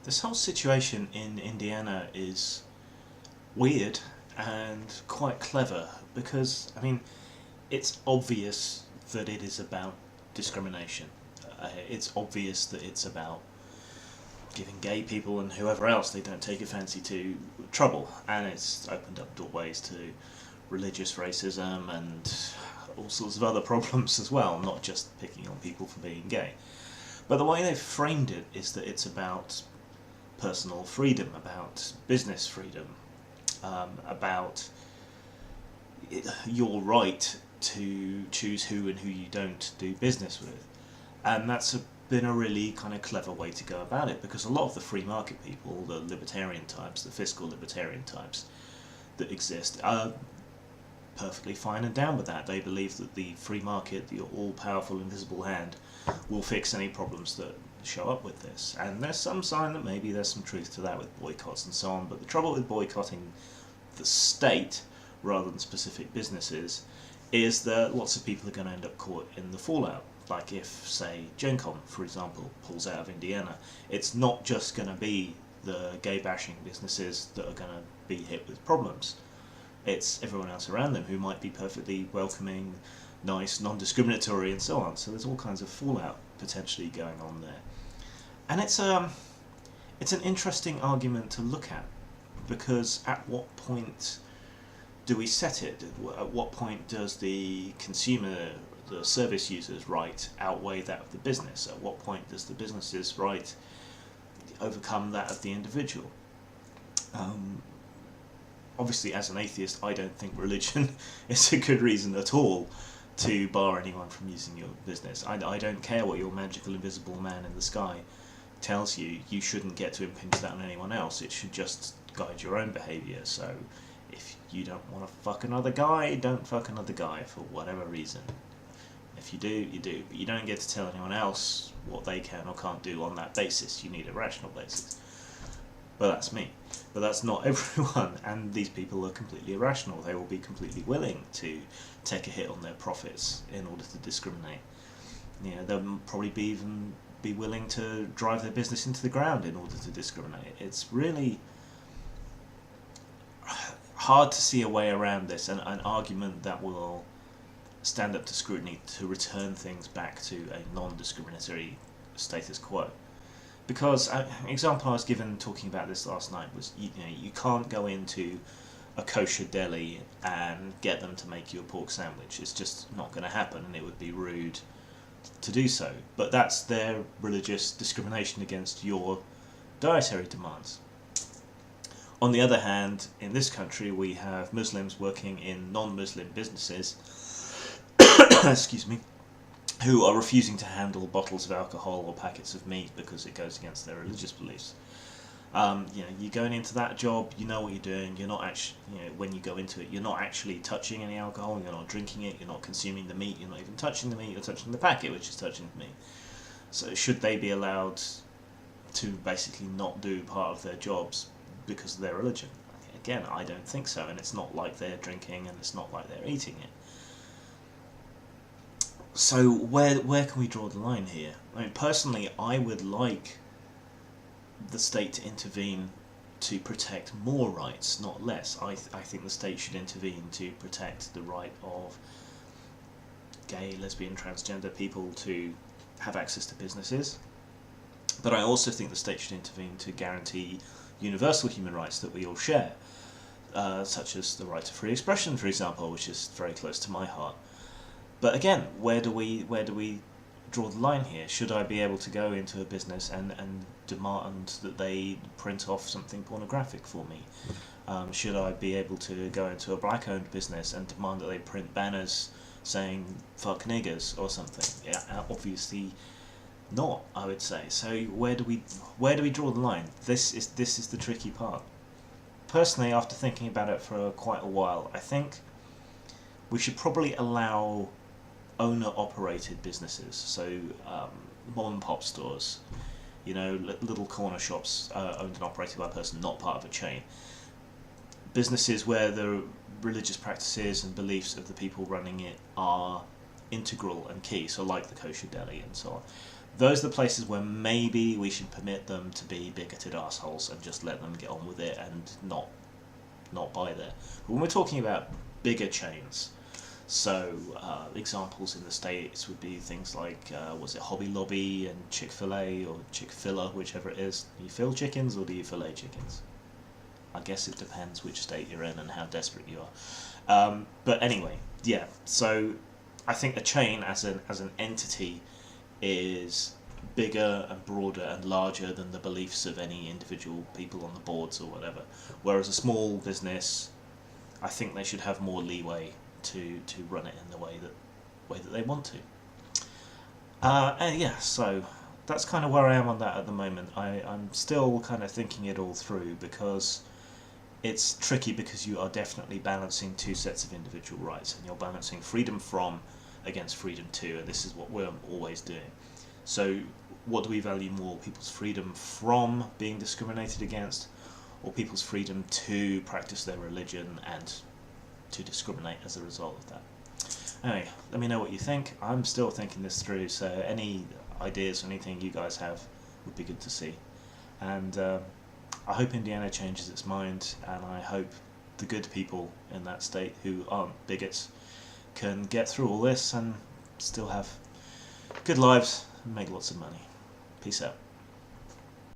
This whole situation in Indiana is weird and quite clever because, I mean, it's obvious that it is about discrimination. It's obvious that it's about giving gay people and whoever else they don't take a fancy to trouble, and it's opened up doorways to religious racism and all sorts of other problems as well, not just picking on people for being gay. But the way they've framed it is that it's about personal freedom, about business freedom, about your right to choose who and who you don't do business with. And been a really kind of clever way to go about it, because a lot of the free market people, the libertarian types, the fiscal libertarian types that exist, are perfectly fine and down with that. They believe that the free market, the all-powerful invisible hand, will fix any problems that show up with this. And there's some sign that maybe there's some truth to that with boycotts and so on, but the trouble with boycotting the state rather than specific businesses is that lots of people are going to end up caught in the fallout. Like if, say, GenCon, for example, pulls out of Indiana, it's not just going to be the gay-bashing businesses that are going to be hit with problems. It's everyone else around them who might be perfectly welcoming, nice, non-discriminatory, and so on. So there's all kinds of fallout potentially going on there. And it's an interesting argument to look at, because at what point do we set it? At what point does the consumer, the service user's right outweigh that of the business? At what point does the business's right overcome that of the individual? Obviously, as an atheist, I don't think religion is a good reason at all to bar anyone from using your business. I don't care what your magical invisible man in the sky tells you. You shouldn't get to impinge that on anyone else. It should just guide your own behaviour. So if you don't want to fuck another guy, don't fuck another guy for whatever reason. If you do, you do. But you don't get to tell anyone else what they can or can't do on that basis. You need a rational basis. But that's me. But that's not everyone, and these people are completely irrational. They will be completely willing to take a hit on their profits in order to discriminate. You know, they'll probably even be willing to drive their business into the ground in order to discriminate. It's really hard to see a way around this, and an argument that will stand up to scrutiny to return things back to a non-discriminatory status quo. Because an example I was given talking about this last night was, you can't go into a kosher deli and get them to make you a pork sandwich. It's just not going to happen, and it would be rude to do so. But that's their religious discrimination against your dietary demands. On the other hand, in this country we have Muslims working in non-Muslim businesses excuse me, who are refusing to handle bottles of alcohol or packets of meat because it goes against their religious beliefs. You're going into that job, you know what you're doing, you're not actually, when you go into it, you're not actually touching any alcohol, you're not drinking it, you're not consuming the meat, you're not even touching the meat, you're touching the packet which is touching the meat. So should they be allowed to basically not do part of their jobs because of their religion? Again, I don't think so, and it's not like they're drinking and it's not like they're eating it. So where can we draw the line here? I mean, personally, I would like the state to intervene to protect more rights, not less. I think the state should intervene to protect the right of gay, lesbian, transgender people to have access to businesses. But I also think the state should intervene to guarantee universal human rights that we all share, such as the right to free expression, for example, which is very close to my heart. But again, where do we draw the line here? Should I be able to go into a business and demand that they print off something pornographic for me? Should I be able to go into a black-owned business and demand that they print banners saying "fuck niggers" or something? Yeah, obviously not, I would say. So where do we draw the line? This is the tricky part. Personally, after thinking about it for quite a while, I think we should probably allow owner-operated businesses, so mom-and-pop stores, little corner shops owned and operated by a person, not part of a chain. Businesses where the religious practices and beliefs of the people running it are integral and key, so like the kosher deli and so on. those are the places where maybe we should permit them to be bigoted assholes and just let them get on with it and not buy there. But when we're talking about bigger chains, so examples in the States would be things like, was it Hobby Lobby and Chick-fil-A or Chick-fil-A, whichever it is. Do you fill chickens or do you fillet chickens? I guess it depends which state you're in and how desperate you are. But anyway, yeah, so I think a chain as an entity is bigger and broader and larger than the beliefs of any individual people on the boards or whatever. Whereas a small business, I think they should have more leeway to run it in the way that they want to. And yeah, so that's kind of where I am on that at the moment. I'm still kind of thinking it all through, because it's tricky, because you are definitely balancing two sets of individual rights, and you're balancing freedom from against freedom to, and this is what we're always doing. So what do we value more, people's freedom from being discriminated against, or people's freedom to practice their religion and to discriminate as a result of that? Anyway, let me know what you think. I'm still thinking this through, so any ideas or anything you guys have would be good to see. And I hope Indiana changes its mind, and I hope the good people in that state who aren't bigots can get through all this and still have good lives and make lots of money. Peace out.